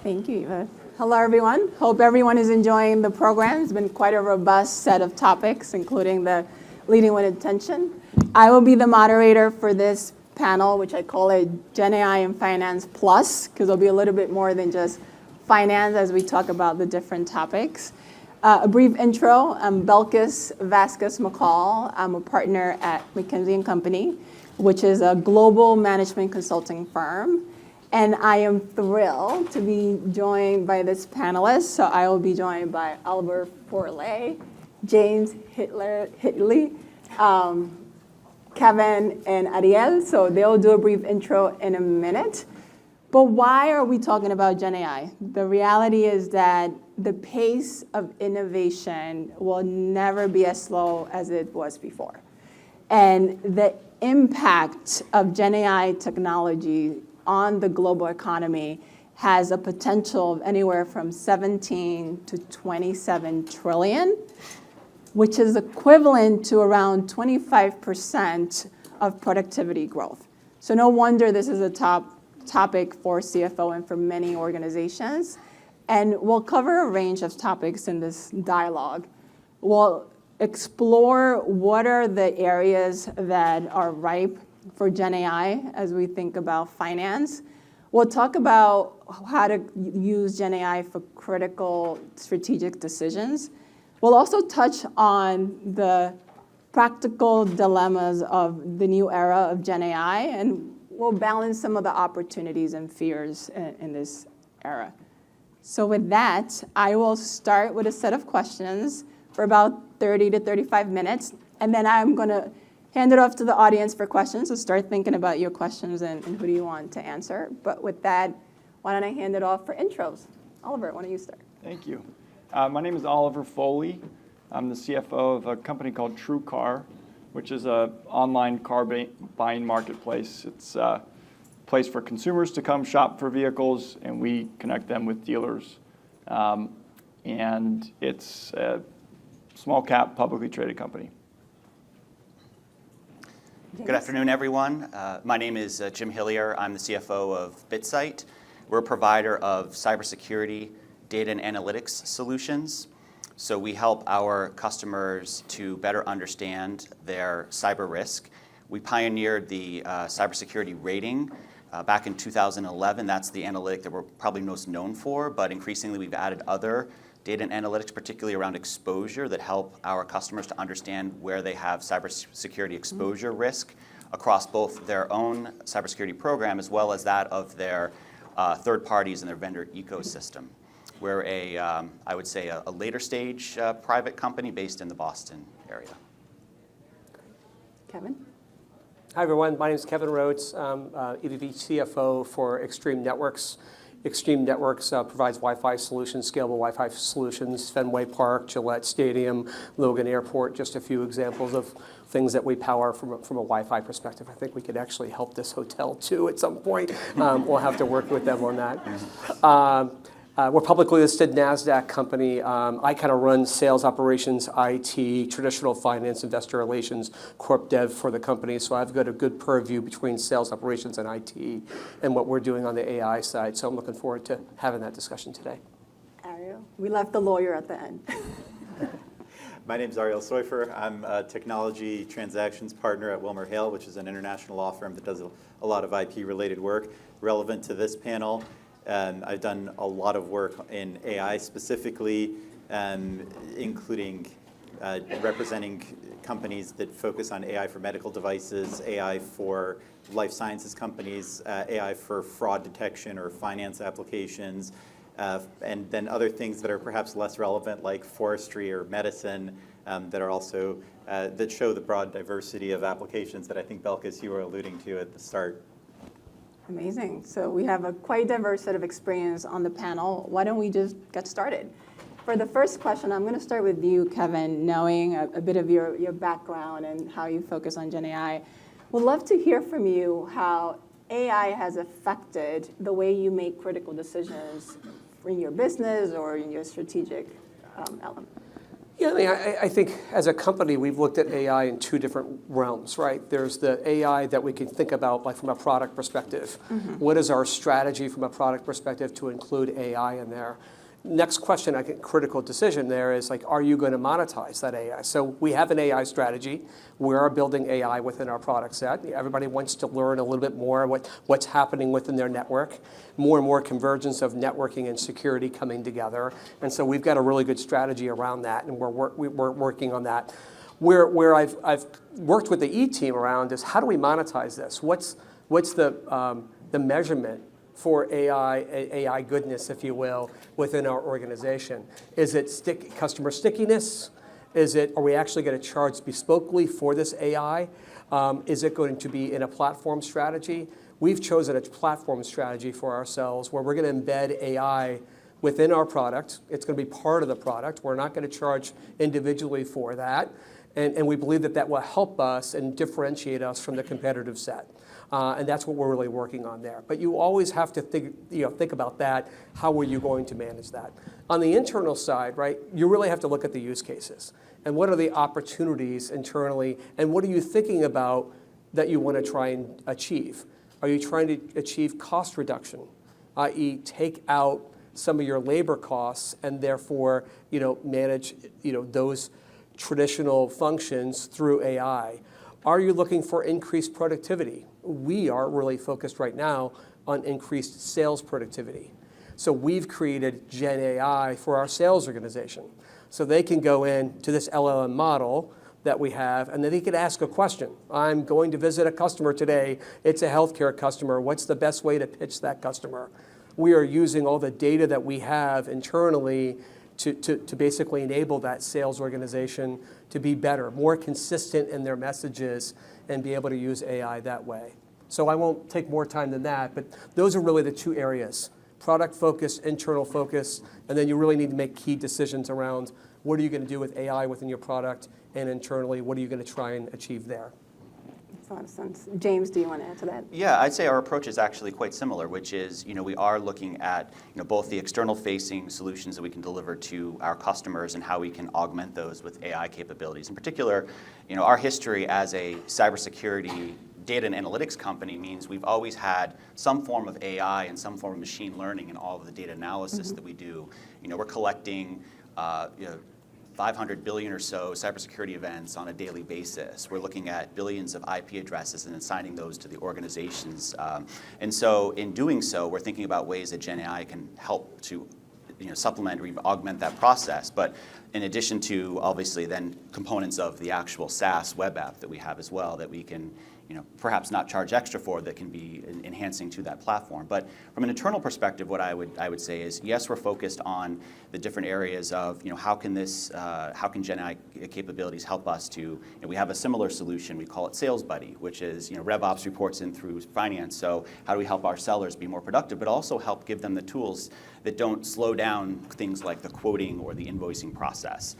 Thank you, Eva. Hello, everyone. Hope everyone is enjoying the program. It's been quite a robust set of topics, including the Leading with Intention. I will be the moderator for this panel, which I call it GenAI and Finance Plus, because it'll be a little bit more than just finance as we talk about the different topics. A brief intro, I'm Belkis Vasquez-McCall. I'm a partner at McKinsey & Company, which is a global management consulting firm. And I am thrilled to be joined by this panelist. So I will be joined by Oliver Forley, James Hitley, Kevin, and Ariel. So they'll do a brief intro in a minute. But why are we talking about GenAI? The reality is that the pace of innovation will never be as slow as it was before. And the impact of GenAI technology on the global economy has a potential of anywhere from 17 to 27 trillion, which is equivalent to around 25% of productivity growth. So no wonder this is a top topic for CFO and for many organizations. And we'll cover a range of topics in this dialogue. We'll explore what are the areas that are ripe for GenAI as we think about finance. We'll talk about how to use GenAI for critical strategic decisions. We'll also touch on the practical dilemmas of the new era of GenAI, and we'll balance some of the opportunities and fears in this era. So with that, I will start with a set of questions for about 30 to 35 minutes, and then I'm going to hand it off to the audience for questions, so start thinking about your questions and who do you want to answer. But with that, why don't I hand it off for intros? Oliver, why don't you start? Thank you. My name is Oliver Foley. I'm the CFO of a company called TrueCar, which is an online car buying marketplace. It's a place for consumers to come shop for vehicles, and we connect them with dealers. And it's a small cap, publicly traded company. Good afternoon, everyone. My name is Jim Hillier. I'm the CFO of BitSight. We're a provider of cybersecurity, data and analytics solutions. So we help our customers to better understand their cyber risk. We pioneered the cybersecurity rating back in 2011. That's the analytic that we're probably most known for, but increasingly we've added other data and analytics, particularly around exposure, that help our customers to understand where they have cybersecurity exposure risk across both their own cybersecurity program as well as that of their third parties and their vendor ecosystem. We're I would say, a later stage private company based in the Boston area. Kevin? Hi, everyone. My name is Kevin Rhodes. I'm EVP CFO for Extreme Networks. Extreme Networks provides Wi-Fi solutions, scalable Wi-Fi solutions, Fenway Park, Gillette Stadium, Logan Airport, just a few examples of things that we power from a Wi-Fi perspective. I think we could actually help this hotel, too, at some point. We'll have to work with them on that. We're a publicly listed NASDAQ company. I kind of run sales operations, IT, traditional finance, investor relations, corp dev for the company. So I've got a good purview between sales operations and IT and what we're doing on the AI side. So I'm looking forward to having that discussion today. Ariel? We left the lawyer at the end. My name is Ariel Seufer. I'm a technology transactions partner at WilmerHale, which is an international law firm that does a lot of IP-related work relevant to this panel. I've done a lot of work in AI specifically, including representing companies that focus on AI for medical devices, AI for life sciences companies, AI for fraud detection or finance applications, and then other things that are perhaps less relevant like forestry or medicine that are also, that show the broad diversity of applications that I think, Belkis, you were alluding to at the start. Amazing. So we have a quite diverse set of experience on the panel. Why don't we just get started? For the first question, I'm going to start with you, Kevin, knowing a bit of your background and how you focus on GenAI. We'd love to hear from you how AI has affected the way you make critical decisions in your business or in your strategic element. Yeah, I mean, I think as a company, we've looked at AI in two different realms, right? There's the AI that we can think about like from a product perspective. What is our strategy from a product perspective to include AI in there? Next question, I think critical decision there is like, are you going to monetize that AI? So we have an AI strategy. We are building AI within our product set. Everybody wants to learn a little bit more what's happening within their network. More and more convergence of networking and security coming together. And so we've got a really good strategy around that, and we're working on that. Where I've worked with the E team around is how do we monetize this? What's the measurement for AI goodness, if you will, within our organization? Is it customer stickiness? Are we actually going to charge bespokely for this AI? Is it going to be in a platform strategy? We've chosen a platform strategy for ourselves where we're going to embed AI within our product. It's going to be part of the product. We're not going to charge individually for that. And we believe that will help us and differentiate us from the competitive set. And that's what we're really working on there. But you always have to think about that. How are you going to manage that? On the internal side, right, you really have to look at the use cases. And what are the opportunities internally? And what are you thinking about that you want to try and achieve? Are you trying to achieve cost reduction, i.e. take out some of your labor costs and therefore manage those traditional functions through AI? Are you looking for increased productivity? We are really focused right now on increased sales productivity. So we've created GenAI for our sales organization. So they can go in to this LLM model that we have, and then they could ask a question. I'm going to visit a customer today. It's a healthcare customer. What's the best way to pitch that customer? We are using all the data that we have internally to basically enable that sales organization to be better, more consistent in their messages, and be able to use AI that way. So I won't take more time than that, but those are really the two areas: product focus, internal focus, and then you really need to make key decisions around what are you going to do with AI within your product, and internally, what are you going to try and achieve there? Makes a lot of sense. James, do you want to add to that? Yeah, I'd say our approach is actually quite similar, which is, we are looking at, both the external-facing solutions that we can deliver to our customers and how we can augment those with AI capabilities. In particular, our history as a cybersecurity data and analytics company means we've always had some form of AI and some form of machine learning in all of the data analysis that we do. We're collecting 500 billion or so cybersecurity events on a daily basis. We're looking at billions of IP addresses and assigning those to the organizations. And so in doing so, we're thinking about ways that GenAI can help to supplement or even augment that process. But in addition to, obviously, then components of the actual SaaS web app that we have as well that we can perhaps not charge extra for, that can be enhancing to that platform. But from an internal perspective, what I would say is, yes, we're focused on the different areas of how can GenAI capabilities help us to. We have a similar solution. We call it Sales Buddy, which is RevOps reports in through finance. So how do we help our sellers be more productive, but also help give them the tools that don't slow down things like the quoting or the invoicing process.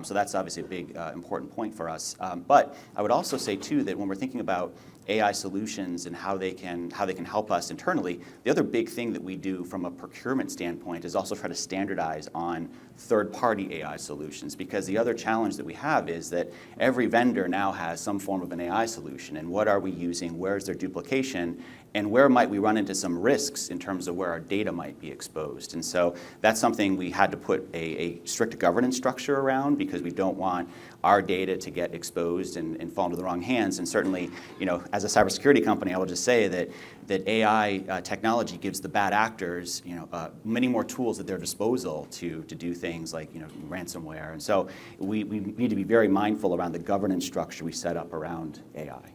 So that's obviously a big, important point for us. But I would also say, too, that when we're thinking about AI solutions and how they can help us internally, the other big thing that we do from a procurement standpoint is also try to standardize on third-party AI solutions. Because the other challenge that we have is that every vendor now has some form of an AI solution. And what are we using? Where is their duplication? And where might we run into some risks in terms of where our data might be exposed? And so that's something we had to put a strict governance structure around, because we don't want our data to get exposed and fall into the wrong hands. And certainly, as a cybersecurity company, I will just say that AI technology gives the bad actors, many more tools at their disposal to do things like, ransomware. And so we need to be very mindful around the governance structure we set up around AI.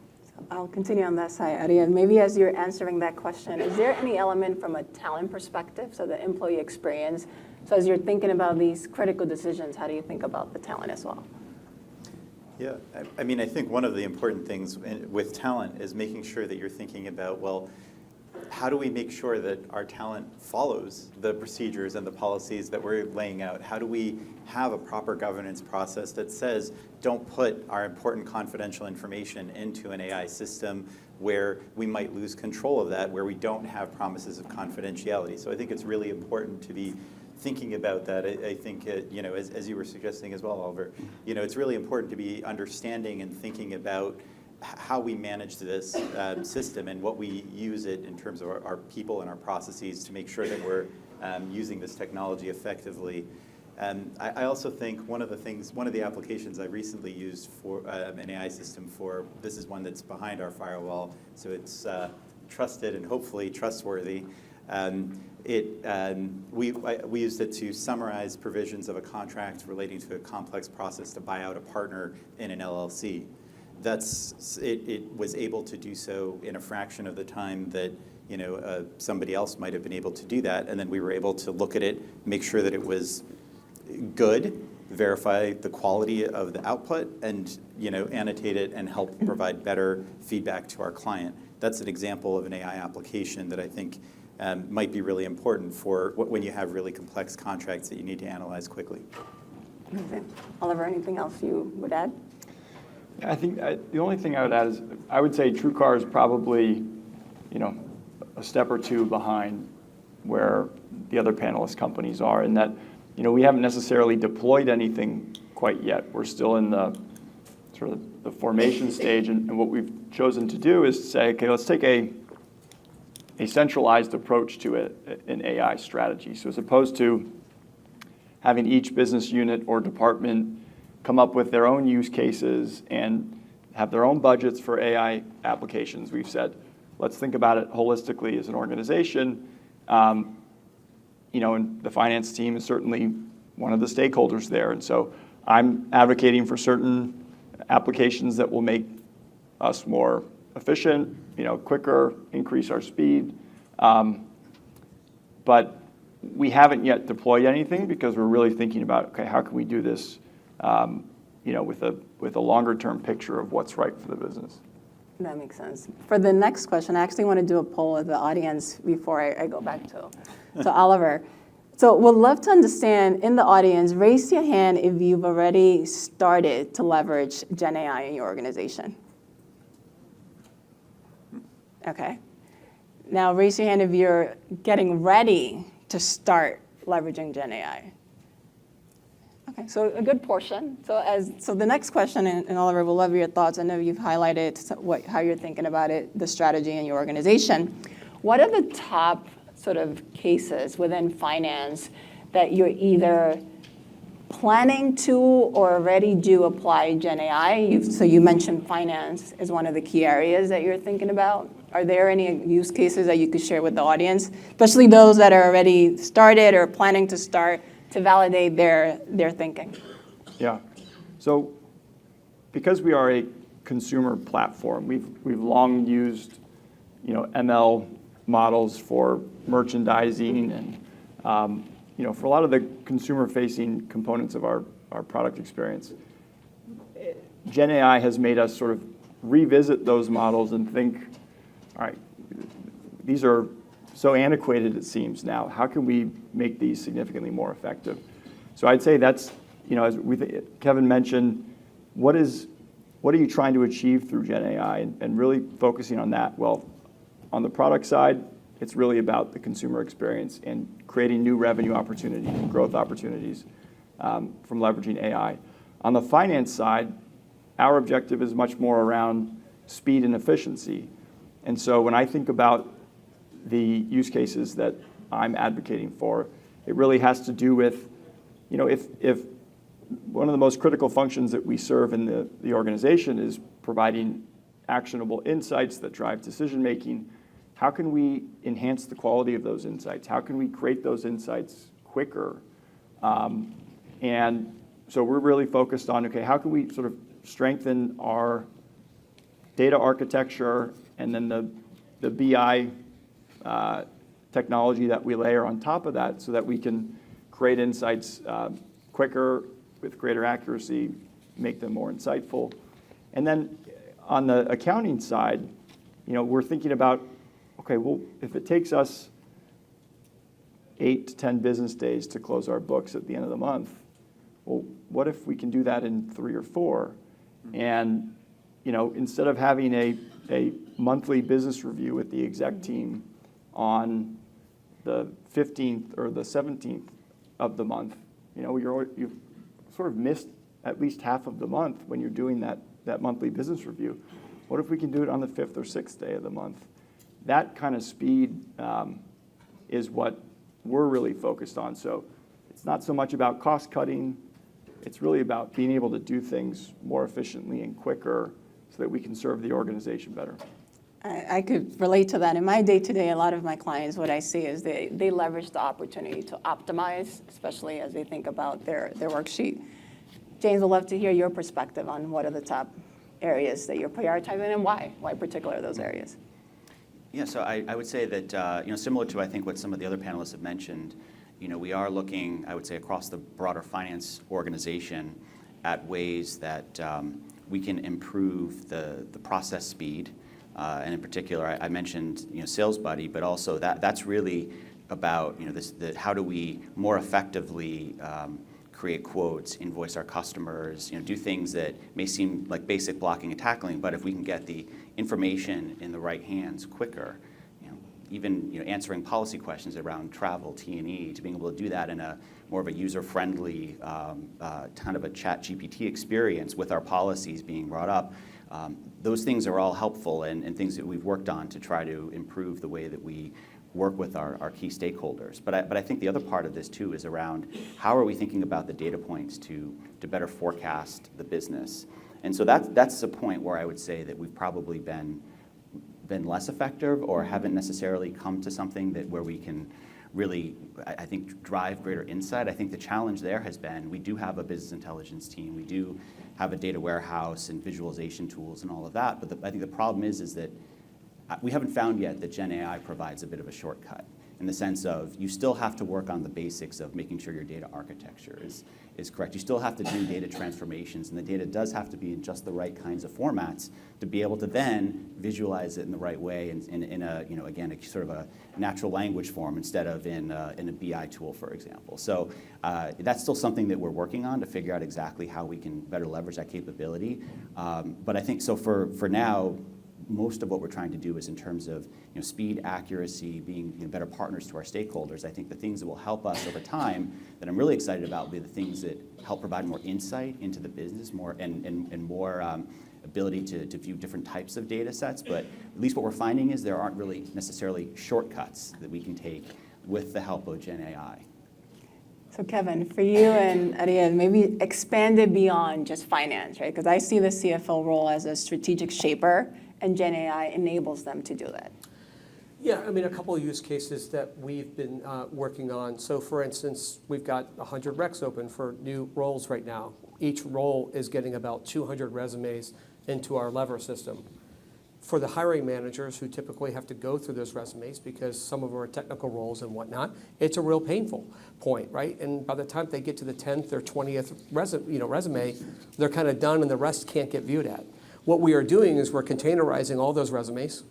I'll continue on that side, Arya. Maybe as you're answering that question, is there any element from a talent perspective, so the employee experience? So as you're thinking about these critical decisions, how do you think about the talent as well? Yeah, I mean, I think one of the important things with talent is making sure that you're thinking about, well, how do we make sure that our talent follows the procedures and the policies that we're laying out? How do we have a proper governance process that says, don't put our important confidential information into an AI system where we might lose control of that, where we don't have promises of confidentiality? So I think it's really important to be thinking about that, I think, as you were suggesting as well, Oliver, it's really important to be understanding and thinking about how we manage this system and what we use it in terms of our people and our processes to make sure that we're using this technology effectively. I also think one of the applications I recently used for an AI system for, this is one that's behind our firewall, so it's trusted and hopefully trustworthy. We used it to summarize provisions of a contract relating to a complex process to buy out a partner in an LLC. It was able to do so in a fraction of the time that somebody else might have been able to do that, and then we were able to look at it, make sure that it was good, verify the quality of the output, and annotate it and help provide better feedback to our client. That's an example of an AI application that I think might be really important for when you have really complex contracts that you need to analyze quickly. Amazing. Oliver, anything else you would add? I think the only thing I would add is I would say TrueCar is probably, a step or two behind where the other panelist companies are, in that, we haven't necessarily deployed anything quite yet. We're still in the sort of the formation stage, and what we've chosen to do is say, okay, let's take a centralized approach to an AI strategy. So as opposed to having each business unit or department come up with their own use cases and have their own budgets for AI applications, we've said, let's think about it holistically as an organization. And the finance team is certainly one of the stakeholders there. And so I'm advocating for certain applications that will make us more efficient, quicker, increase our speed. But we haven't yet deployed anything because we're really thinking about, okay, how can we do this, with a longer-term picture of what's right for the business. That makes sense. For the next question, I actually want to do a poll with the audience before I go back to Oliver. So we'd love to understand, in the audience, raise your hand if you've already started to leverage GenAI in your organization. Okay. Now raise your hand if you're getting ready to start leveraging GenAI. Okay, so a good portion. So the next question, and Oliver, we'll love your thoughts. I know you've highlighted how you're thinking about it, the strategy in your organization. What are the top sort of cases within finance that you're either planning to or already do apply GenAI? So you mentioned finance is one of the key areas that you're thinking about. Are there any use cases that you could share with the audience, especially those that are already started or planning to start, to validate their thinking? Yeah. So because we are a consumer platform, we've long used, ML models for merchandising and, for a lot of the consumer-facing components of our product experience. GenAI has made us sort of revisit those models and think, all right, these are so antiquated, it seems now. How can we make these significantly more effective? So I'd say that's, as Kevin mentioned, what are you trying to achieve through GenAI, and really focusing on that? Well, on the product side, it's really about the consumer experience and creating new revenue opportunities and growth opportunities from leveraging AI. On the finance side, our objective is much more around speed and efficiency. And so when I think about the use cases that I'm advocating for, it really has to do with, if one of the most critical functions that we serve in the organization is providing actionable insights that drive decision-making, how can we enhance the quality of those insights? How can we create those insights quicker? And so we're really focused on, okay, how can we sort of strengthen our data architecture and then the BI technology that we layer on top of that, so that we can create insights quicker with greater accuracy, make them more insightful. And then on the accounting side, we're thinking about, okay, well, if it takes us 8 to 10 business days to close our books at the end of the month, well, what if we can do that in 3 or 4? And instead of having a monthly business review with the exec team on the 15th or the 17th of the month. You've sort of missed at least half of the month when you're doing that monthly business review. What if we can do it on the 5th or 6th day of the month? That kind of speed is what we're really focused on. So it's not so much about cost cutting. It's really about being able to do things more efficiently and quicker so that we can serve the organization better. I could relate to that. In my day-to-day, a lot of my clients, what I see is they leverage the opportunity to optimize, especially as they think about their worksheet. James, would love to hear your perspective on what are the top areas that you're prioritizing and why particular those areas. Yeah, so I would say that, similar to I think what some of the other panelists have mentioned, we are looking, I would say, across the broader finance organization at ways that we can improve the process speed. And in particular, I mentioned Sales Buddy, but also that's really about how do we more effectively create quotes, invoice our customers, do things that may seem like basic blocking and tackling, but if we can get the information in the right hands quicker, even answering policy questions around travel, T&E, to being able to do that in a more of a user-friendly kind of a chat GPT experience with our policies being brought up. Those things are all helpful and things that we've worked on to try to improve the way that we work with our key stakeholders. But I think the other part of this too is around how are we thinking about the data points to better forecast the business. And so that's the point where I would say that we've probably been less effective or haven't necessarily come to something where we can really, I think, drive greater insight. I think the challenge there has been we do have a business intelligence team. We do have a data warehouse and visualization tools and all of that. But I think the problem is that we haven't found yet that GenAI provides a bit of a shortcut in the sense of you still have to work on the basics of making sure your data architecture is correct. You still have to do data transformations, and the data does have to be in just the right kinds of formats to be able to then visualize it in the right way and in a, again, a sort of a natural language form instead of in a BI tool, for example. So that's still something that we're working on to figure out exactly how we can better leverage that capability. But I think so for now, most of what we're trying to do is in terms of speed, accuracy, being better partners to our stakeholders. I think the things that will help us over time that I'm really excited about will be the things that help provide more insight into the business, more and more ability to view different types of data sets. But at least what we're finding is there aren't really necessarily shortcuts that we can take with the help of GenAI. So Kevin, for you and Ariel, maybe expand it beyond just finance, right? Because I see the CFO role as a strategic shaper, and GenAI enables them to do that. Yeah, I mean, a couple of use cases that we've been working on. So for instance, we've got 100 recs open for new roles right now. Each role is getting about 200 resumes into our lever system. For the hiring managers who typically have to go through those resumes because some of them are technical roles and whatnot, it's a real painful point, right? And by the time they get to the 10th or 20th resume, they're kind of done and the rest can't get viewed at. What we are doing is we're containerizing all those resumes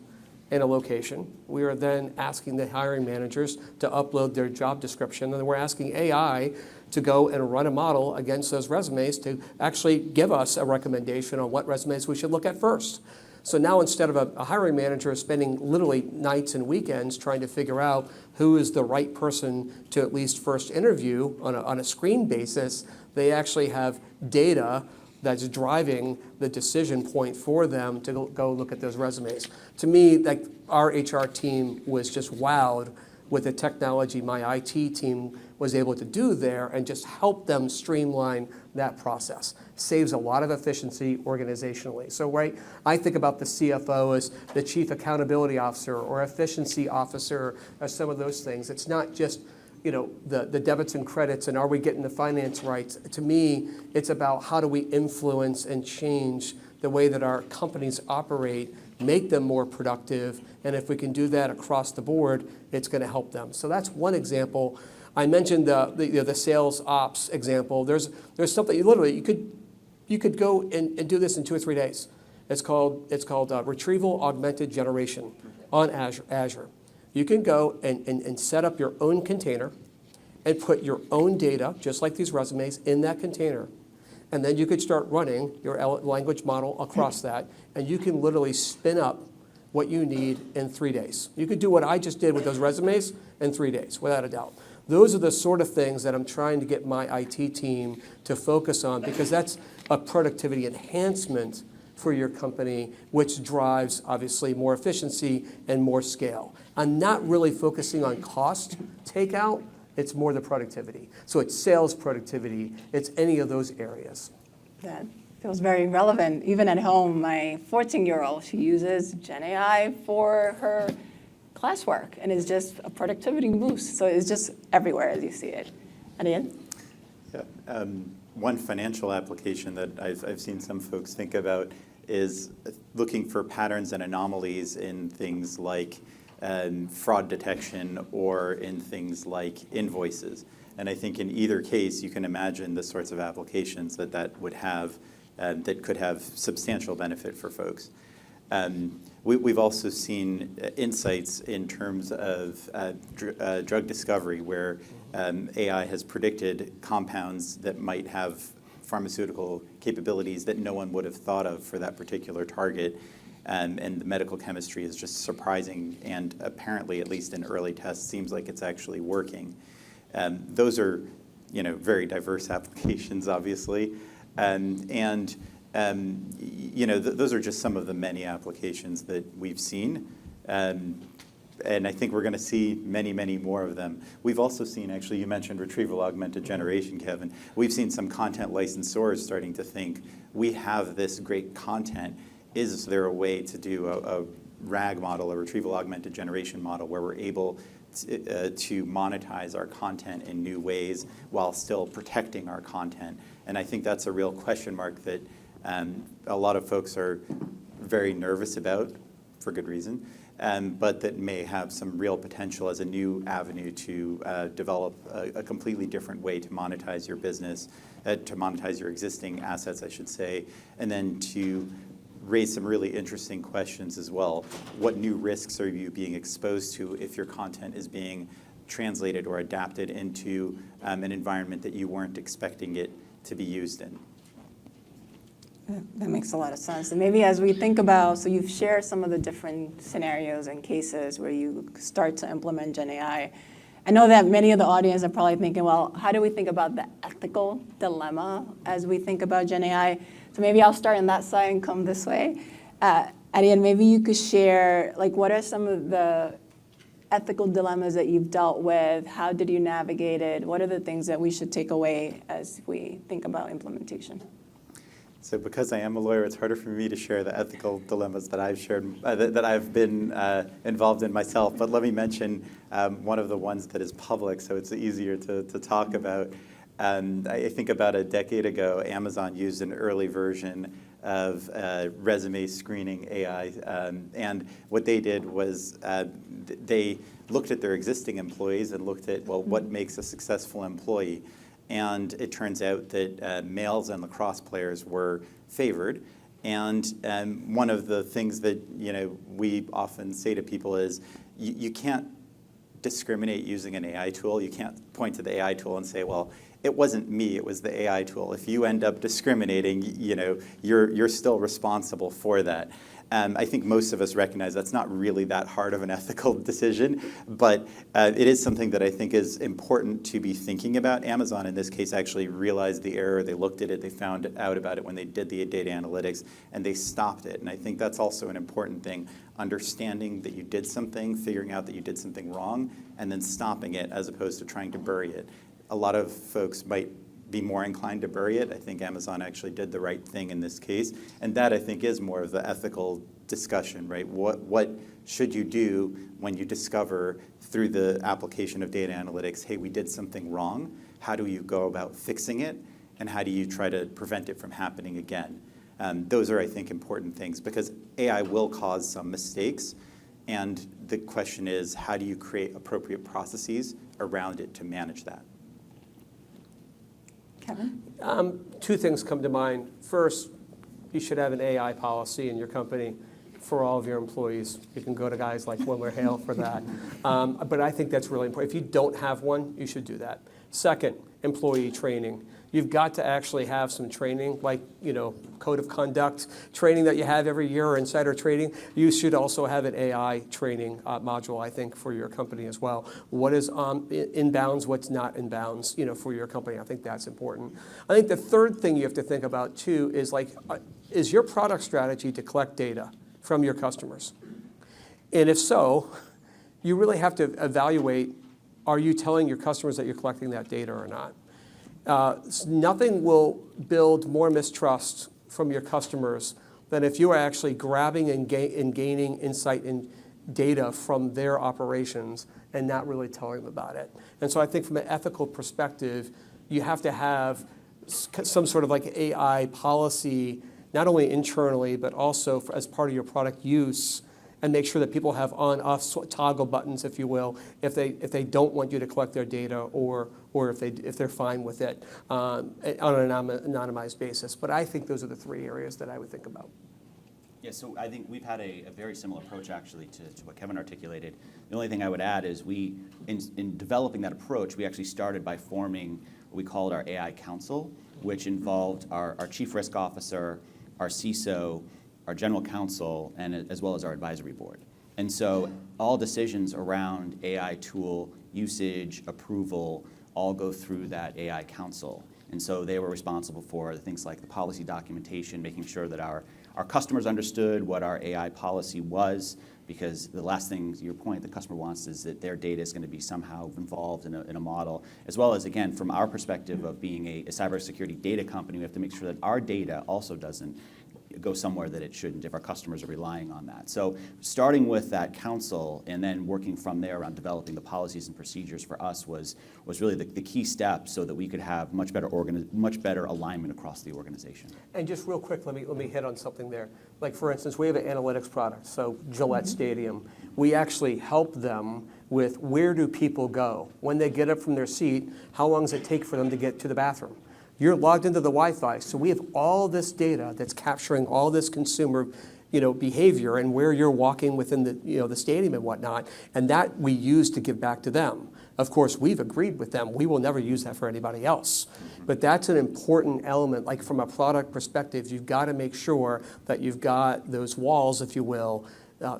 in a location. We are then asking the hiring managers to upload their job description, and we're asking AI to go and run a model against those resumes to actually give us a recommendation on what resumes we should look at first. So now instead of a hiring manager spending literally nights and weekends trying to figure out who is the right person to at least first interview on a screen basis, they actually have data that's driving the decision point for them to go look at those resumes. To me, like our HR team was just wowed with the technology my IT team was able to do there and just help them streamline that process. Saves a lot of efficiency organizationally. So right, I think about the CFO as the chief accountability officer or efficiency officer or some of those things. It's not just the debits and credits and are we getting the finance right? To me, it's about how do we influence and change the way that our companies operate, make them more productive, and if we can do that across the board, it's going to help them. So that's one example. I mentioned the sales ops example. There's something you could go and do this in 2 or 3 days. It's called retrieval augmented generation on Azure. You can go and set up your own container and put your own data, just like these resumes, in that container. And then you could start running your language model across that, and you can literally spin up what you need in 3 days. You could do what I just did with those resumes in 3 days, without a doubt. Those are the sort of things that I'm trying to get my IT team to focus on, because that's a productivity enhancement for your company, which drives, obviously, more efficiency and more scale. I'm not really focusing on cost takeout. It's more the productivity. So it's sales productivity. It's any of those areas. That feels very relevant. Even at home, my 14-year-old, she uses GenAI for her classwork, and it's just a productivity boost. So it's just everywhere as you see it. Adian? Yeah. One financial application that I've seen some folks think about is looking for patterns and anomalies in things like fraud detection or in things like invoices. And I think in either case, you can imagine the sorts of applications that would have, that could have substantial benefit for folks. We've also seen insights in terms of drug discovery, where AI has predicted compounds that might have pharmaceutical capabilities that no one would have thought of for that particular target. And the medical chemistry is just surprising, and apparently, at least in early tests, seems like it's actually working. Those are, very diverse applications, obviously, those are just some of the many applications that we've seen. And I think we're going to see many, many more of them. We've also seen, actually, you mentioned retrieval augmented generation, Kevin. We've seen some content licensors starting to think, we have this great content. Is there a way to do a RAG model, a retrieval augmented generation model, where we're able to monetize our content in new ways while still protecting our content? And I think that's a real question mark that a lot of folks are very nervous about, for good reason, but that may have some real potential as a new avenue to develop a completely different way to monetize your business, to monetize your existing assets, I should say, and then to raise some really interesting questions as well. What new risks are you being exposed to if your content is being translated or adapted into an environment that you weren't expecting it to be used in? That makes a lot of sense. And maybe as we think about, so you've shared some of the different scenarios and cases where you start to implement GenAI. I know that many of the audience are probably thinking, well, how do we think about the ethical dilemma as we think about GenAI? So maybe I'll start on that side and come this way. Adian, maybe you could share, what are some of the ethical dilemmas that you've dealt with? How did you navigate it? What are the things that we should take away as we think about implementation? So because I am a lawyer, it's harder for me to share the ethical dilemmas that I've shared, that I've been involved in myself. But let me mention one of the ones that is public, so it's easier to talk about. I think about a decade ago, Amazon used an early version of resume screening AI. And what they did was they looked at their existing employees and looked at, well, what makes a successful employee? And it turns out that males and lacrosse players were favored. And one of the things that we often say to people is, you can't discriminate using an AI tool. You can't point to the AI tool and say, well, it wasn't me, it was the AI tool. If you end up discriminating, you're still responsible for that. I think most of us recognize that's not really that hard of an ethical decision, but it is something that I think is important to be thinking about. Amazon, in this case, actually realized the error. They looked at it, they found out about it when they did the data analytics, and they stopped it. And I think that's also an important thing, understanding that you did something, figuring out that you did something wrong, and then stopping it as opposed to trying to bury it. A lot of folks might be more inclined to bury it. I think Amazon actually did the right thing in this case. And that, I think, is more of the ethical discussion, right? What should you do when you discover through the application of data analytics, hey, we did something wrong? How do you go about fixing it? And how do you try to prevent it from happening again? Those are, I think, important things because AI will cause some mistakes. And the question is, how do you create appropriate processes around it to manage that? Kevin? Two things come to mind. First, you should have an AI policy in your company for all of your employees. You can go to guys like Wilmer Hale for that. But I think that's really important. If you don't have one, you should do that. Second, employee training. you've got to actually have some training, like, code of conduct training that you have every year or insider trading. You should also have an AI training module, I think, for your company as well. What is in bounds, what's not in bounds, for your company. I think that's important. I think the third thing you have to think about, too, is is your product strategy to collect data from your customers? And if so, you really have to evaluate, are you telling your customers that you're collecting that data or not? Nothing will build more mistrust from your customers than if you are actually grabbing and gaining insight and data from their operations and not really telling them about it. And so I think from an ethical perspective, you have to have some sort of AI policy, not only internally, but also as part of your product use, and make sure that people have on-off toggle buttons, if you will, if they don't want you to collect their data, or if they're fine with it on an anonymized basis. But I think those are the three areas that I would think about. Yeah, so I think we've had a very similar approach, actually, to what Kevin articulated. The only thing I would add is in developing that approach, we actually started by forming what we called our AI Council, which involved our Chief Risk Officer, our CISO, our General Counsel, and as well as our Advisory Board. And so all decisions around AI tool usage, approval, all go through that AI Council. And so they were responsible for things like the policy documentation, making sure that our customers understood what our AI policy was, because the last thing, to your point, the customer wants is that their data is going to be somehow involved in a model, as well as, again, from our perspective of being a cybersecurity data company, we have to make sure that our data also doesn't go somewhere that it shouldn't if our customers are relying on that. So starting with that council and then working from there around developing the policies and procedures for us was really the key step, so that we could have much better alignment across the organization. And just real quick, let me hit on something there. Like, for instance, we have an analytics product, so Gillette Stadium. We actually help them with where do people go? When they get up from their seat, how long does it take for them to get to the bathroom? You're logged into the Wi-Fi, so we have all this data that's capturing all this consumer, behavior and where you're walking within the stadium and whatnot, and that we use to give back to them. Of course, we've agreed with them. We will never use that for anybody else. But that's an important element. Like, from a product perspective, you've got to make sure that you've got those walls, if you will,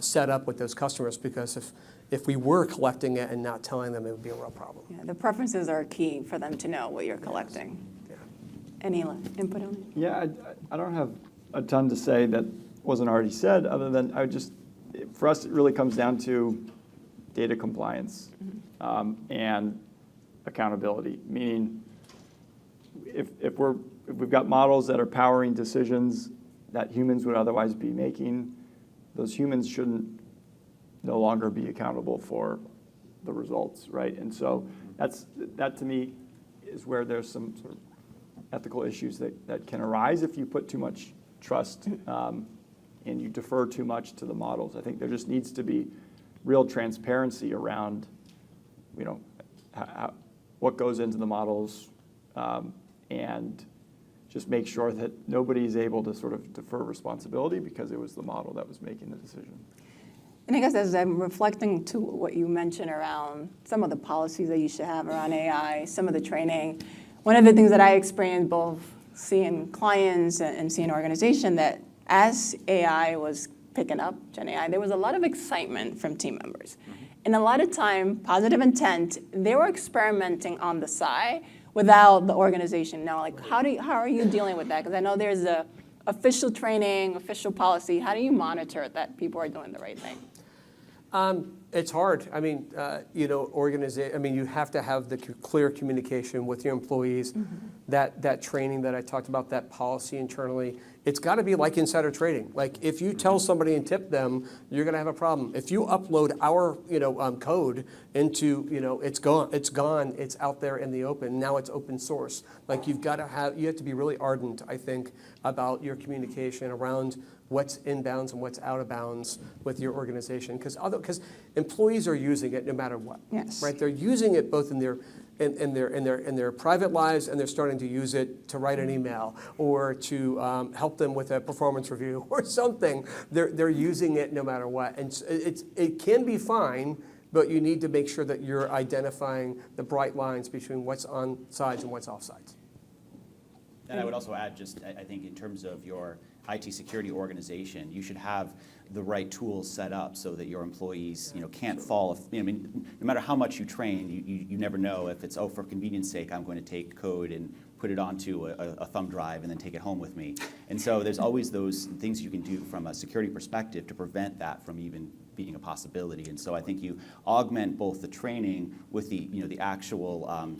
set up with those customers, because if we were collecting it and not telling them, it would be a real problem. Yeah, the preferences are key for them to know what you're collecting. Any input on it? Yeah, I don't have a ton to say that wasn't already said, other than for us, it really comes down to data compliance and accountability. Meaning, if we've got models that are powering decisions that humans would otherwise be making, those humans shouldn't no longer be accountable for the results, right? And so that to me is where there's some sort of ethical issues that can arise if you put too much trust and you defer too much to the models. I think there just needs to be real transparency around, what goes into the models, and just make sure that nobody's able to sort of defer responsibility because it was the model that was making the decision. And I guess as I'm reflecting to what you mentioned around some of the policies that you should have around AI, some of the training, one of the things that I experienced both seeing clients and seeing organization, that as AI was picking up, GenAI, there was a lot of excitement from team members. And a lot of time, positive intent, they were experimenting on the side without the organization knowing. Like, how are you dealing with that? Because I know there's a official training, official policy. How do you monitor that people are doing the right thing? It's hard. I mean, you have to have the clear communication with your employees. That training that I talked about, that policy internally, it's got to be like insider trading. Like, if you tell somebody and tip them, you're going to have a problem. If you upload our code into, it's gone, it's out there in the open. Now it's open source. Like, you have to be really ardent, I think, about your communication around what's in bounds and what's out of bounds with your organization, because employees are using it no matter what. Yes. Right? They're using it both in their private lives, and they're starting to use it to write an email or to help them with a performance review or something. They're using it no matter what, and it can be fine, but you need to make sure that you're identifying the bright lines between what's on sides and what's off sides. And I would also add, just I think in terms of your IT security organization, you should have the right tools set up so that your employees, can't fall. I mean, no matter how much you train, you never know if it's, for convenience sake, I'm going to take code and put it onto a thumb drive and then take it home with me. And so there's always those things you can do from a security perspective to prevent that from even being a possibility. And so I think you augment both the training with the actual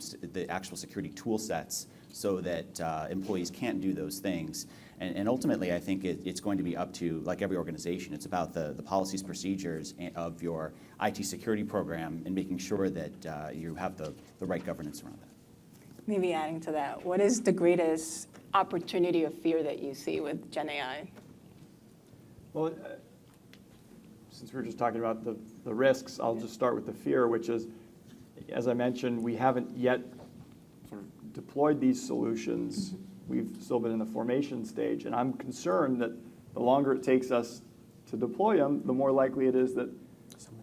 security tool sets so that employees can't do those things. And ultimately, I think it's going to be up to, like every organization, it's about the policies, procedures of your IT security program and making sure that you have the right governance around that. Maybe adding to that, what is the greatest opportunity or fear that you see with GenAI? Well, since we were just talking about the risks, I'll just start with the fear, which is, as I mentioned, we haven't yet sort of deployed these solutions. We've still been in the formation stage, and I'm concerned that the longer it takes us to deploy them, the more likely it is that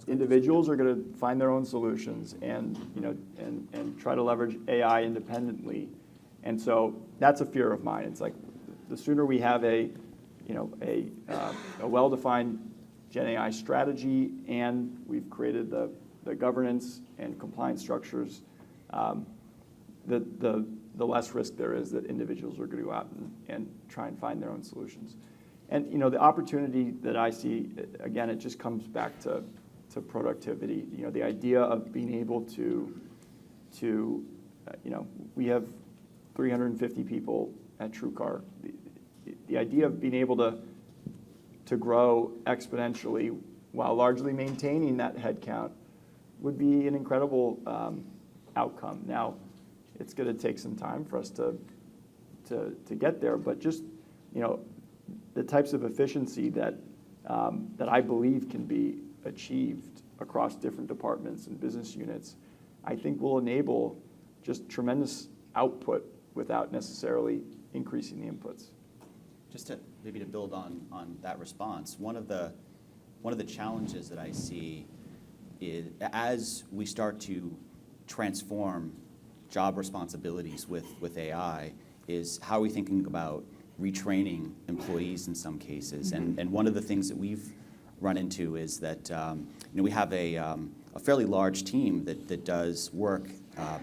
individuals are going to find their own solutions and try to leverage AI independently. And so that's a fear of mine. It's like the sooner we have a well-defined GenAI strategy and we've created the governance and compliance structures, the less risk there is that individuals are going to go out and try and find their own solutions. And the opportunity that I see, again, it just comes back to productivity. The idea of being able to we have 350 people at TrueCar. The idea of being able to grow exponentially while largely maintaining that headcount would be an incredible outcome. Now, it's going to take some time for us to get there, but just the types of efficiency that I believe can be achieved across different departments and business units, I think will enable just tremendous output without necessarily increasing the inputs. Just to maybe to build on that response, one of the challenges that I see is as we start to transform job responsibilities with AI, is how are we thinking about retraining employees in some cases? Mm-hmm. And one of the things that we've run into is that we have a fairly large team that does work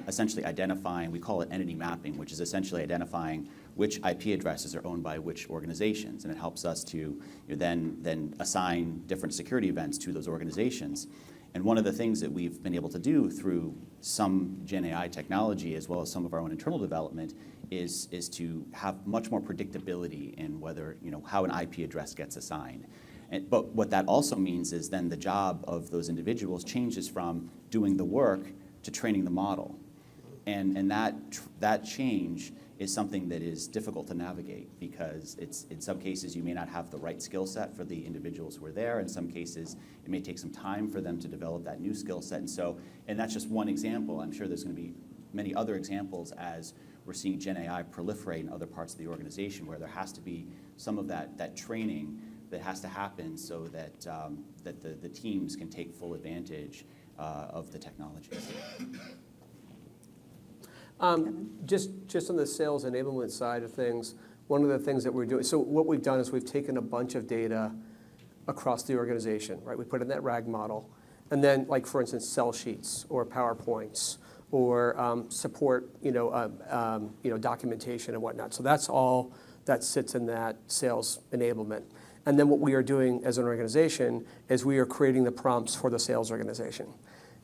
essentially identifying, we call it entity mapping, which is essentially identifying which IP addresses are owned by which organizations, and it helps us to then assign different security events to those organizations. And one of the things that we've been able to do through some GenAI technology, as well as some of our own internal development, is to have much more predictability in whether, how an IP address gets assigned. But what that also means is then the job of those individuals changes from doing the work to training the model. And that change is something that is difficult to navigate because it's, in some cases you may not have the right skill set for the individuals who are there. In some cases, it may take some time for them to develop that new skill set. And that's just one example. I'm sure there's going to be many other examples as we're seeing GenAI proliferate in other parts of the organization where there has to be some of that training that has to happen so that the teams can take full advantage of the technologies. Just on the sales enablement side of things, one of the things that we're doing, so what we've done is we've taken a bunch of data across the organization, right? We put in that RAG model, and then, like for instance, sell sheets or PowerPoints or support, documentation and whatnot. So that's all that sits in that sales enablement. And then what we are doing as an organization is we are creating the prompts for the sales organization.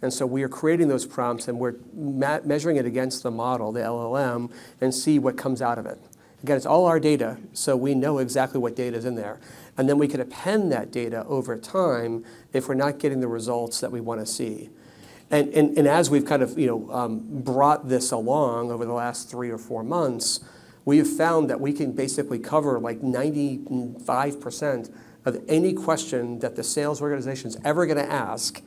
And so we are creating those prompts and we're measuring it against the model, the LLM, and see what comes out of it. Again, it's all our data, so we know exactly what data is in there. And then we can append that data over time if we're not getting the results that we want to see. And as we've kind of brought this along over the last 3 or 4 months, we have found that we can basically cover like 95% of any question that the sales organization is ever going to ask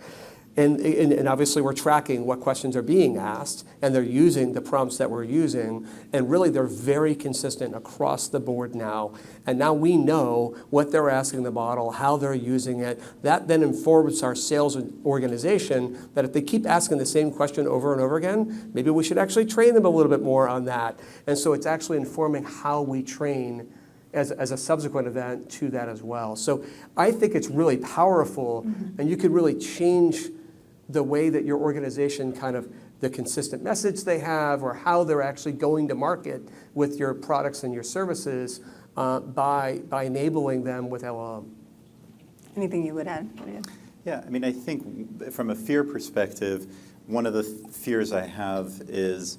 And obviously we're tracking what questions are being asked, and they're using the prompts that we're using, and really they're very consistent across the board now. And now we know what they're asking the model, how they're using it. That then informs our sales organization that if they keep asking the same question over and over again, maybe we should actually train them a little bit more on that. And so it's actually informing how we train as a subsequent event to that as well. So I think it's really powerful, and you could really change the way that your organization kind of, the consistent message they have or how they're actually going to market with your products and your services by enabling them with LLM. Anything you would add? Yeah, I mean, I think from a fear perspective, one of the fears I have is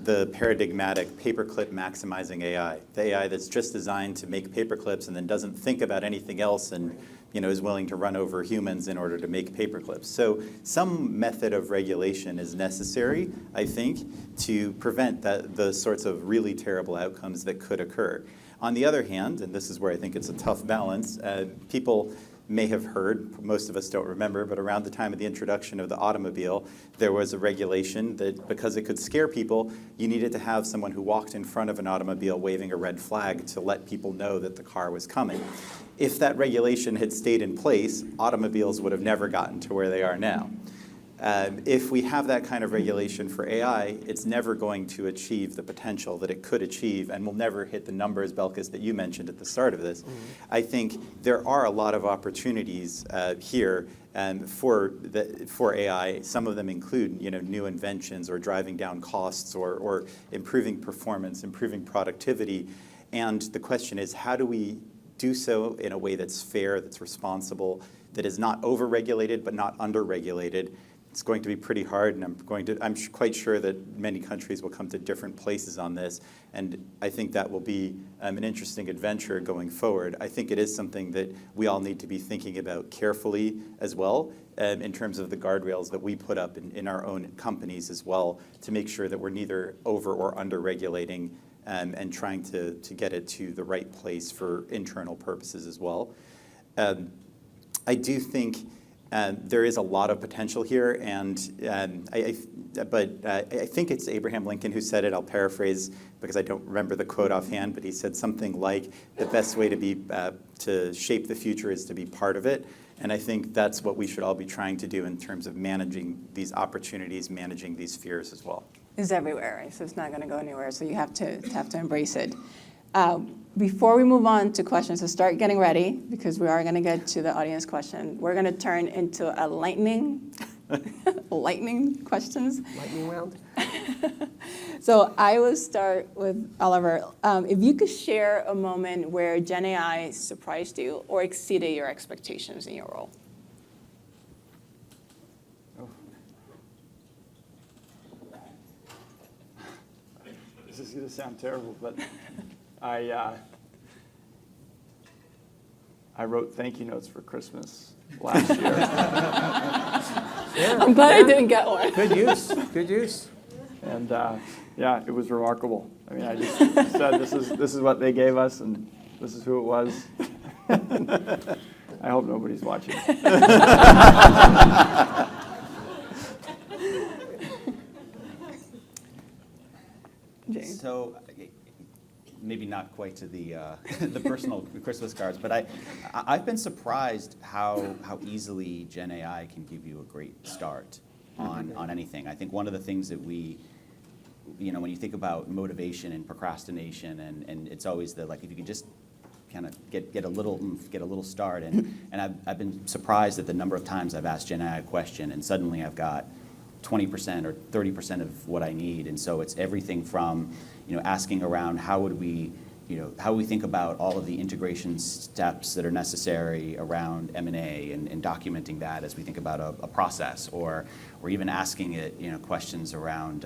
the paradigmatic paperclip maximizing AI, the AI that's just designed to make paperclips and then doesn't think about anything else and is willing to run over humans in order to make paperclips. So some method of regulation is necessary, I think, to prevent the sorts of really terrible outcomes that could occur. On the other hand, and this is where I think it's a tough balance, people may have heard, most of us don't remember, but around the time of the introduction of the automobile, there was a regulation that because it could scare people, you needed to have someone who walked in front of an automobile waving a red flag to let people know that the car was coming. If that regulation had stayed in place, automobiles would have never gotten to where they are now. If we have that kind of regulation for AI, it's never going to achieve the potential that it could achieve and will never hit the numbers, Belkis, that you mentioned at the start of this. Mm-hmm. I think there are a lot of opportunities here for AI. Some of them include new inventions or driving down costs or improving performance, improving productivity. And the question is, how do we do so in a way that's fair, that's responsible, that is not over-regulated but not under-regulated? It's going to be pretty hard, and I'm quite sure that many countries will come to different places on this, and I think that will be an interesting adventure going forward. I think it is something that we all need to be thinking about carefully as well, in terms of the guardrails that we put up in our own companies as well, to make sure that we're neither over or under regulating and trying to get it to the right place for internal purposes as well. I do think there is a lot of potential here, but I think it's Abraham Lincoln who said it. I'll paraphrase because I don't remember the quote offhand, but he said something like, "The best way to shape the future is to be part of it." And I think that's what we should all be trying to do in terms of managing these opportunities, managing these fears as well. It's everywhere, right? So it's not going to go anywhere. So you have to embrace it. Before we move on to questions, so start getting ready because we are going to get to the audience question. We're going to turn into a lightning questions. Lightning round? So I will start with Oliver. If you could share a moment where GenAI surprised you or exceeded your expectations in your role. This is going to sound terrible, but I wrote thank you notes for Christmas last year. I'm glad I didn't get one. Good use. Good use. And it was remarkable. I mean, I just said this is what they gave us, and this is who it was. I hope nobody's watching. So maybe not quite to the the personal Christmas cards, but I've been surprised how easily GenAI can give you a great start on anything. I think one of the things that when you think about motivation and procrastination, and it's always if you could just kind of get a little start, and I've been surprised at the number of times I've asked GenAI a question, and suddenly I've got 20% or 30% of what I need. And so it's everything from asking around how we think about all of the integration steps that are necessary around M&A and documenting that as we think about a process, or even asking it questions around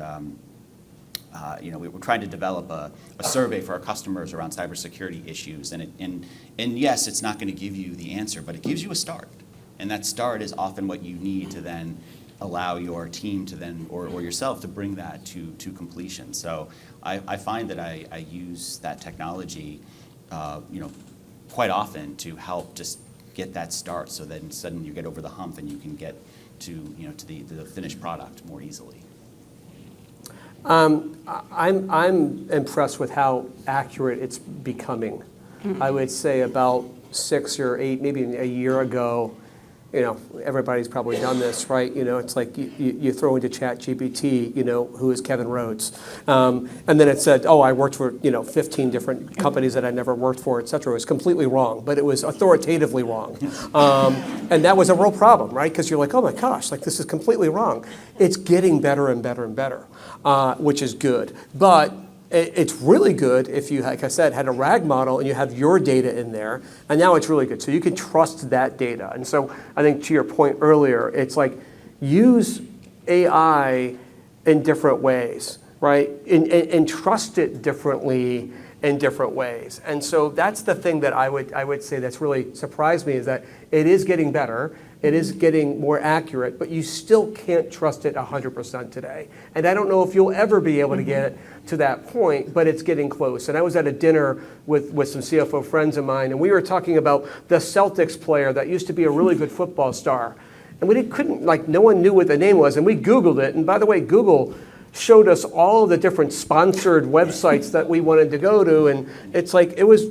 we're trying to develop a survey for our customers around cybersecurity issues, and yes, it's not going to give you the answer, but it gives you a start, and that start is often what you need to then allow your team to then, or yourself to bring that to completion. So I find that I use that technology, quite often to help just get that start, so then suddenly you get over the hump and you can get to the finished product more easily. I'm impressed with how accurate it's becoming. I would say about 6 or 8, maybe a year ago, everybody's probably done this, right? It's like you throw into ChatGPT, who is Kevin Rhodes? And then it said, oh, I worked for, 15 different companies that I never worked for, et cetera. It was completely wrong, but it was authoritatively wrong. And that was a real problem, right? Because you're like, oh my gosh, like this is completely wrong. It's getting better and better and better, which is good. But it's really good if you, like I said, had a RAG model and you have your data in there, and now it's really good. So you can trust that data. And so I think to your point earlier, it's like use AI in different ways, right? And trust it differently in different ways. And so that's the thing that I would say that's really surprised me, is that it is getting better. It is getting more accurate, but you still can't trust it 100% today. And I don't know if you'll ever be able to get it to that point, but it's getting close. And I was at a dinner with some CFO friends of mine, and we were talking about the Celtics player that used to be a really good football star. And no one knew what the name was, and we Googled it. And by the way, Google showed us all of the different sponsored websites that we wanted to go to, and it's like, it was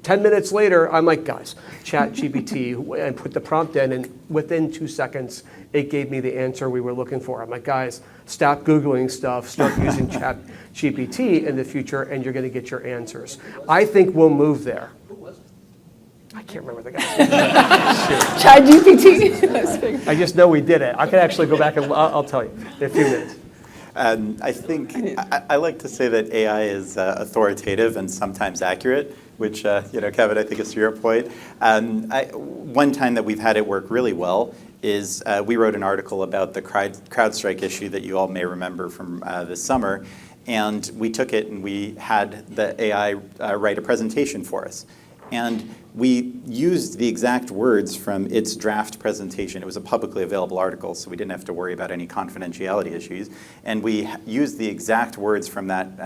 10 minutes later, I'm like, guys, ChatGPT, and put the prompt in, and within 2 seconds, it gave me the answer we were looking for. I'm like, guys, stop Googling stuff, start using ChatGPT in the future, and you're going to get your answers. I think we'll move there. Who was it? I can't remember the guy's name. ChatGPT. I just know we did it. I can actually go back and I'll tell you in a few minutes. I think I like to say that AI is authoritative and sometimes accurate, which, Kevin, I think is to your point. One time that we've had it work really well is we wrote an article about the CrowdStrike issue that you all may remember from this summer. And we took it and we had the AI write a presentation for us. And we used the exact words from its draft presentation. It was a publicly available article, so we didn't have to worry about any confidentiality issues. And we used the exact words from that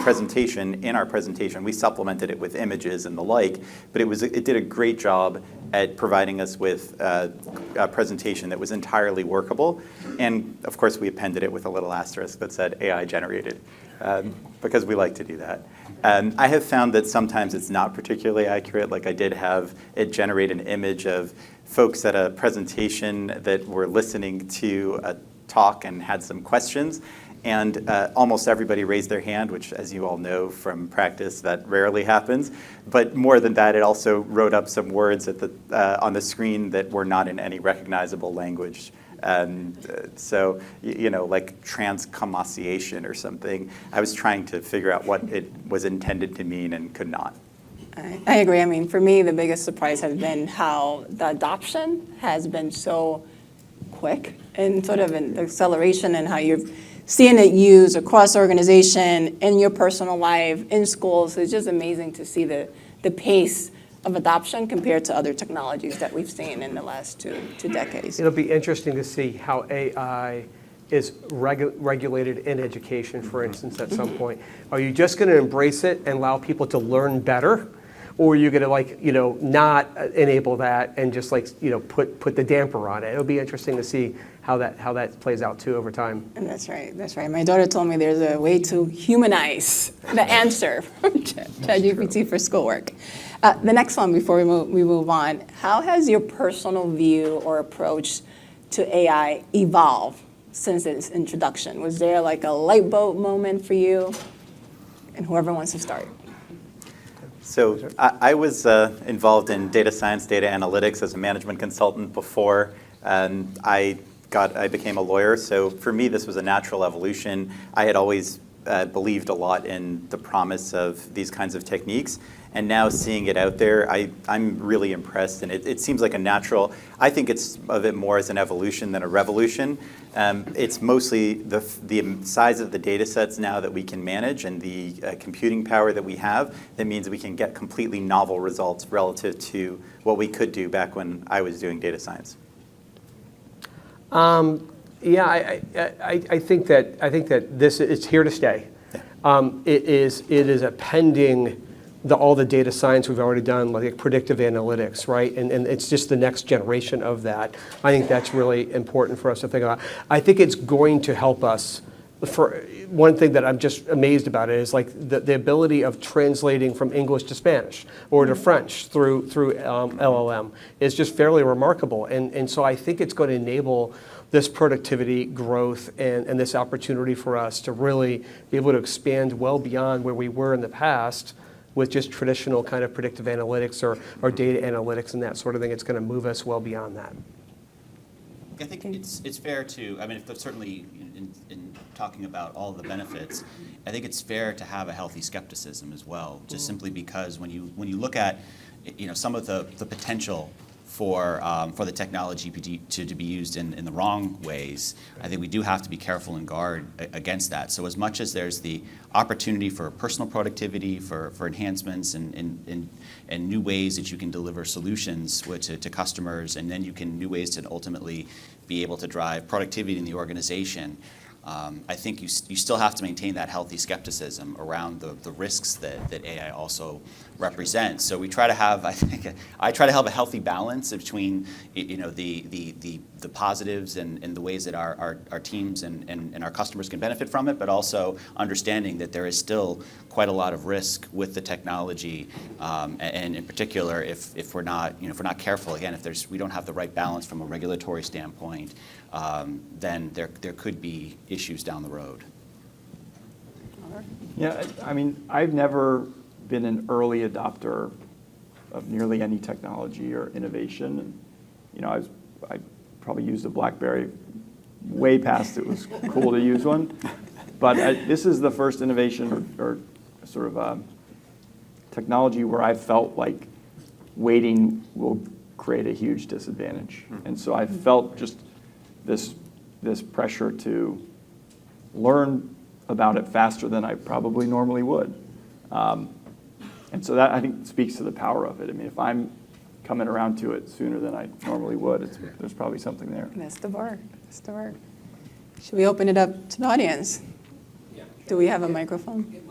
presentation in our presentation. We supplemented it with images and the like, but it did a great job at providing us with a presentation that was entirely workable. And of course, we appended it with a little asterisk that said AI generated, because we like to do that. I have found that sometimes it's not particularly accurate. Like I did have it generate an image of folks at a presentation that were listening to a talk and had some questions. And almost everybody raised their hand, which, as you all know from practice, that rarely happens. But more than that, it also wrote up some words on the screen that were not in any recognizable language. So, like transcommasiation or something. I was trying to figure out what it was intended to mean and could not. I agree. I mean, for me, the biggest surprise has been how the adoption has been so quick and sort of an acceleration, and how you're seeing it used across organization, in your personal life, in schools. It's just amazing to see the pace of adoption compared to other technologies that we've seen in the last two decades. It'll be interesting to see how AI is regulated in education, for instance, at some point. Are you just going to embrace it and allow people to learn better? Or are you going to not enable that and just put the damper on it? It'll be interesting to see how that plays out too over time. And that's right. My daughter told me there's a way to humanize the answer from ChatGPT for schoolwork. The next one before we move on, how has your personal view or approach to AI evolved since its introduction? Was there like a light bulb moment for you? And whoever wants to start. So I was involved in data science, data analytics as a management consultant before I became a lawyer. So for me, this was a natural evolution. I had always believed a lot in the promise of these kinds of techniques. And now seeing it out there, I'm really impressed. And it seems like a natural, I think it's of it more as an evolution than a revolution. It's mostly the size of the data sets now that we can manage and the computing power that we have that means we can get completely novel results relative to what we could do back when I was doing data science. Yeah, I think that this it's here to stay. It is a pending all the data science we've already done, like predictive analytics, right? And it's just the next generation of that. I think that's really important for us to think about. I think it's going to help us. For one thing that I'm just amazed about it is like the ability of translating from English to Spanish or to French through LLM is just fairly remarkable. And so I think it's going to enable this productivity growth and this opportunity for us to really be able to expand well beyond where we were in the past with just traditional kind of predictive analytics or data analytics and that sort of thing. It's going to move us well beyond that. I think it's fair to, I mean, if certainly in talking about all the benefits, I think it's fair to have a healthy skepticism as well, just simply because when you look at, some of the potential for the technology to be used in the wrong ways, I think we do have to be careful and guard against that. So as much as there's the opportunity for personal productivity, for enhancements and new ways that you can deliver solutions to customers, and then new ways to ultimately be able to drive productivity in the organization, I think you still have to maintain that healthy skepticism around the risks that AI also represents. So we try to have, I try to have a healthy balance between the positives and the ways that our teams and our customers can benefit from it, but also understanding that there is still quite a lot of risk with the technology, and in particular if we're not careful, again, if we don't have the right balance from a regulatory standpoint, then there could be issues down the road. Yeah, I mean, I've never been an early adopter of nearly any technology or innovation. And, I probably used a BlackBerry way past it was cool to use one. But this is the first innovation or sort of technology where I felt like waiting will create a huge disadvantage. And so I felt just this pressure to learn about it faster than I probably normally would. And so that, I think, speaks to the power of it. I mean, if I'm coming around to it sooner than I normally would, there's probably something there. That's the bar. That's the bar. Should we open it up to the audience? Yeah. Do we have a microphone?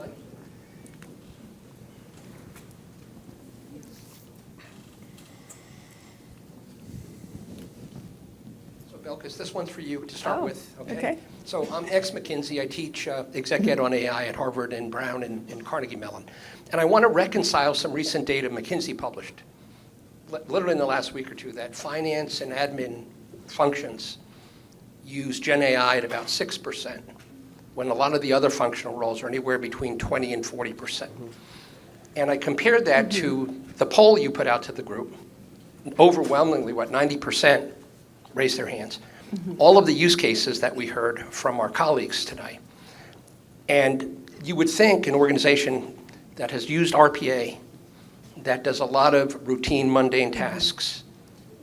Belkis, this one's for you to start with. Okay. So I'm ex-McKinsey. I teach exec ed on AI at Harvard and Brown and Carnegie Mellon. And I want to reconcile some recent data McKinsey published, literally in the last week or two, that finance and admin functions use GenAI at about 6%, when a lot of the other functional roles are anywhere between 20 and 40%. And I compared that to the poll you put out to the group. Overwhelmingly, 90% raised their hands. All of the use cases that we heard from our colleagues tonight. And you would think an organization that has used RPA, that does a lot of routine, mundane tasks,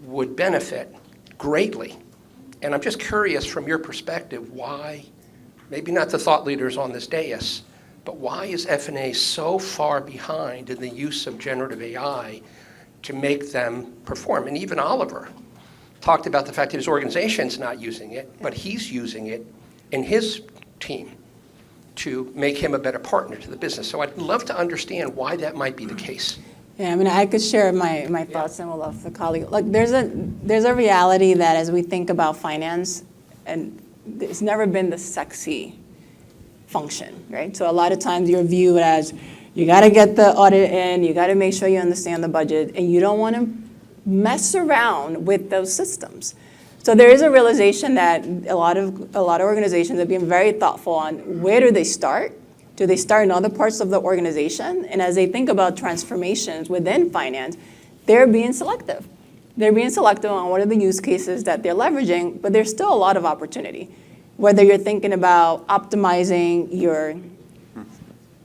would benefit greatly. And I'm just curious from your perspective, why, maybe not the thought leaders on this dais, but why is F&A so far behind in the use of generative AI to make them perform? And even Oliver talked about the fact that his organization's not using it, but he's using it in his team to make him a better partner to the business. So I'd love to understand why that might be the case. Yeah, I mean, I could share my thoughts and we'll love the colleague. Like, there's a reality that as we think about finance, and it's never been the sexy function, right? So a lot of times you're viewed as, you got to get the audit in, you got to make sure you understand the budget, and you don't want to mess around with those systems. So there is a realization that a lot of organizations are being very thoughtful on where do they start? Do they start in other parts of the organization? And as they think about transformations within finance, they're being selective. They're being selective on what are the use cases that they're leveraging, but there's still a lot of opportunity. Whether you're thinking about optimizing your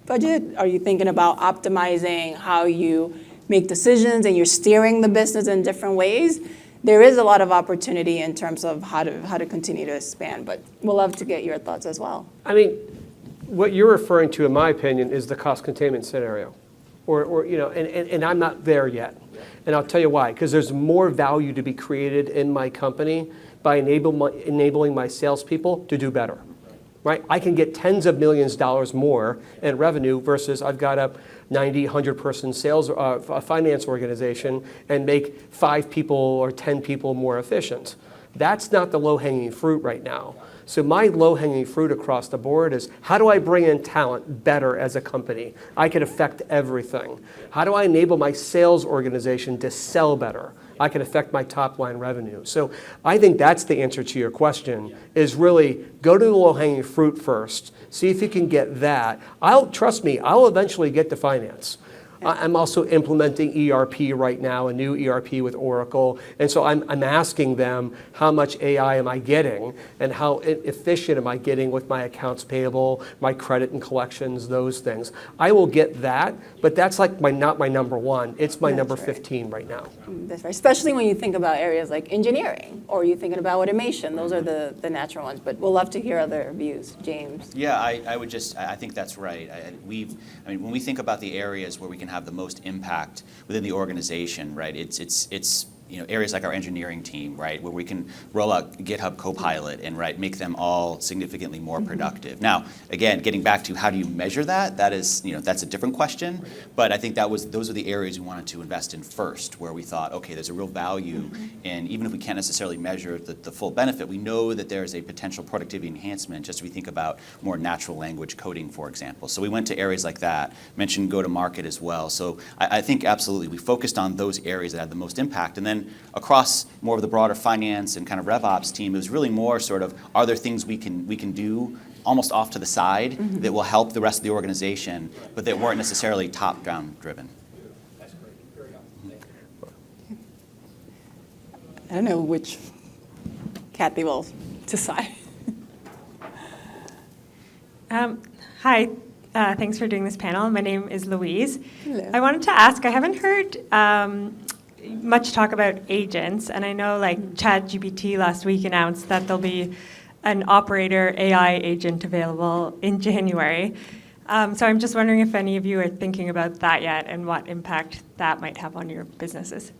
budget, are you thinking about optimizing how you make decisions and you're steering the business in different ways, there is a lot of opportunity in terms of how to continue to expand. But we'll love to get your thoughts as well. I mean, what you're referring to, in my opinion, is the cost containment scenario, and I'm not there yet. And I'll tell you why, because there's more value to be created in my company by enabling my salespeople to do better, right? I can get tens of millions of dollars more in revenue versus I've got a 90, 100-person sales finance organization and make 5 people or 10 people more efficient. That's not the low-hanging fruit right now. So my low-hanging fruit across the board is, how do I bring in talent better as a company? I can affect everything. How do I enable my sales organization to sell better? I can affect my top-line revenue. So I think that's the answer to your question, is really go to the low-hanging fruit first, see if you can get that. Trust me, I'll eventually get to finance. I'm also implementing ERP right now, a new ERP with Oracle. And so I'm asking them, how much AI am I getting and how efficient am I getting with my accounts payable, my credit and collections, those things. I will get that, but that's like not my number one. It's my number 15 right now. That's right, especially when you think about areas like engineering or you're thinking about automation. Those are the natural ones, but we'll love to hear other views. James? Yeah, I think that's right. When we think about the areas where we can have the most impact within the organization, right? It's areas like our engineering team, right, where we can roll out GitHub Copilot and make them all significantly more productive. Now, again, getting back to how do you measure that? That's a different question. But I think those are the areas we wanted to invest in first, where we thought, okay, there's a real value, and even if we can't necessarily measure the full benefit, we know that there's a potential productivity enhancement. Just if we think about more natural language coding, for example. So we went to areas like that. Mentioned go-to-market as well. So I think absolutely we focused on those areas that had the most impact, and then across more of the broader finance and kind of RevOps team, it was really more sort of, are there things we can do almost off to the side that will help the rest of the organization, but that weren't necessarily top-down driven. That's great. Very helpful. I don't know which Kathy will decide. Hi, thanks for doing this panel. My name is Louise. Hello. I wanted to ask, I haven't heard much talk about agents, and I know ChatGPT last week announced that there'll be an operator AI agent available in January. So I'm just wondering if any of you are thinking about that yet and what impact that might have on your businesses.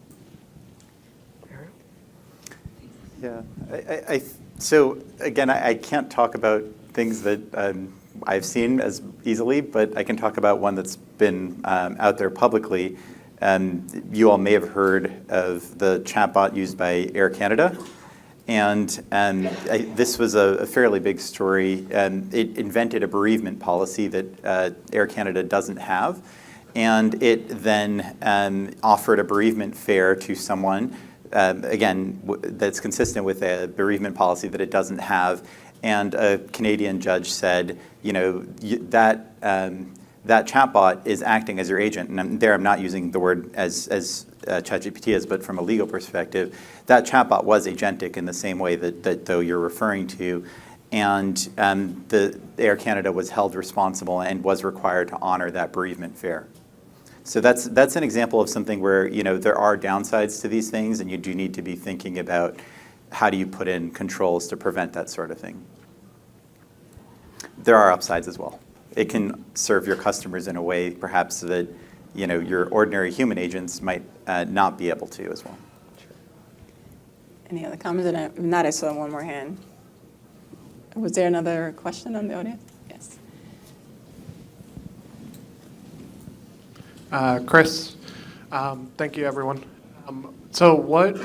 Yeah. So again, I can't talk about things that I've seen as easily, but I can talk about one that's been out there publicly. You all may have heard of the chatbot used by Air Canada. And this was a fairly big story. It invented a bereavement policy that Air Canada doesn't have. And it then offered a bereavement fare to someone, again, that's consistent with a bereavement policy that it doesn't have. And a Canadian judge said, that chatbot is acting as your agent, and I'm not using the word as ChatGPT is, but from a legal perspective, that chatbot was agentic in the same way that though you're referring to, and the Air Canada was held responsible and was required to honor that bereavement fare. So that's an example of something where there are downsides to these things, and you do need to be thinking about how do you put in controls to prevent that sort of thing. There are upsides as well. It can serve your customers in a way perhaps that your ordinary human agents might not be able to as well. Any other comments? If not, I saw one more hand. Was there another question on the audience? Yes. Chris, thank you, everyone. So what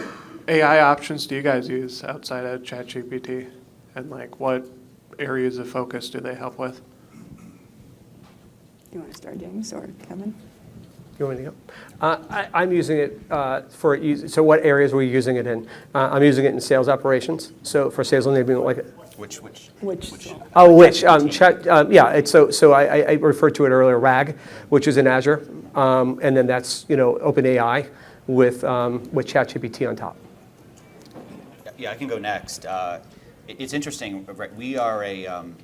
AI options do you guys use outside of ChatGPT? And what areas of focus do they help with? You want to start, James, or Kevin? You want me to go? I'm using it so what areas were you using it in? I'm using it in sales operations. So for sales enablement, Which? Oh, which? I referred to it earlier, RAG, which is in Azure. And then that's, OpenAI with ChatGPT on top. Yeah, I can go next. It's interesting, right? We are an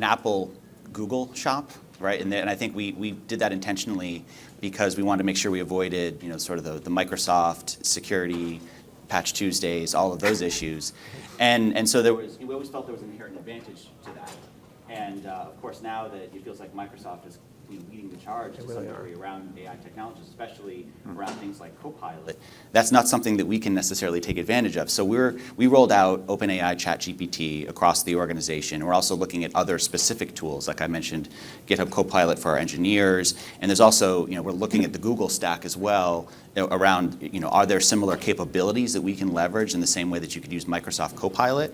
Apple Google shop, right? And I think we did that intentionally because we wanted to make sure we avoided, sort of the Microsoft security, Patch Tuesdays, all of those issues. And so we always felt there was an inherent advantage to that. And of course, now that it feels like Microsoft is leading the charge to some really degree around AI technologies, especially around things like Copilot. That's not something that we can necessarily take advantage of. So we rolled out OpenAI ChatGPT across the organization. We're also looking at other specific tools, like I mentioned, GitHub Copilot for our engineers, and there's also, we're looking at the Google stack as well around, are there similar capabilities that we can leverage in the same way that you could use Microsoft Copilot?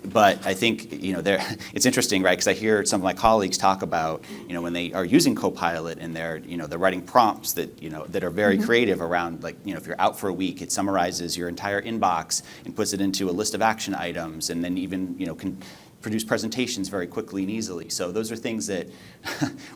But I think it's interesting, right? Because I hear some of my colleagues talk about when they are using Copilot and they're writing prompts that are very creative around, like, if you're out for a week, it summarizes your entire inbox and puts it into a list of action items, and then even can produce presentations very quickly and easily. So those are things that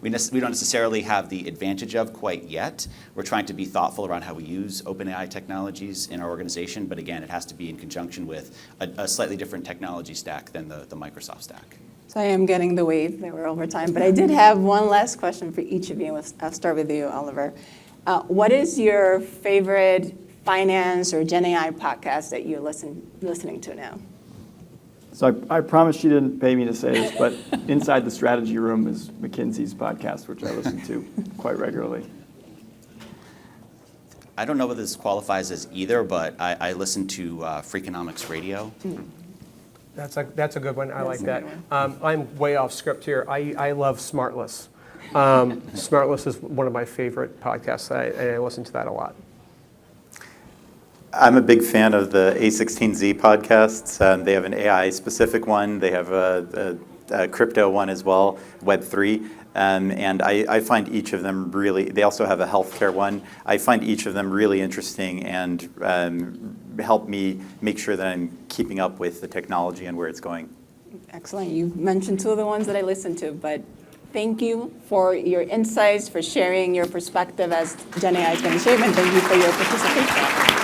we don't necessarily have the advantage of quite yet. We're trying to be thoughtful around how we use OpenAI technologies in our organization, but again, it has to be in conjunction with a slightly different technology stack than the Microsoft stack. So I am getting the wave that we're over time, but I did have one last question for each of you. I'll start with you, Oliver. What is your favorite finance or GenAI podcast that you're listening to now? So I promise she didn't pay me to say this, but Inside the Strategy Room is McKinsey's podcast, which I listen to quite regularly. I don't know whether this qualifies as either, but I listen to Freakonomics Radio. That's a good one. I like a that. good I'm way off script here. I love Smartless. Smartless is one of my favorite podcasts. I listen to that a lot. I'm a big fan of the A16Z podcasts. They have an AI-specific one. They have a crypto one as well, Web3. And I find each of them really, they also have a healthcare one. I find each of them really interesting and help me make sure that I'm keeping up with the technology and where it's going. Excellent. You mentioned two of the ones that I listened to, but thank you for your insights, for sharing your perspective as GenAI is going to shape, and thank you for your participation.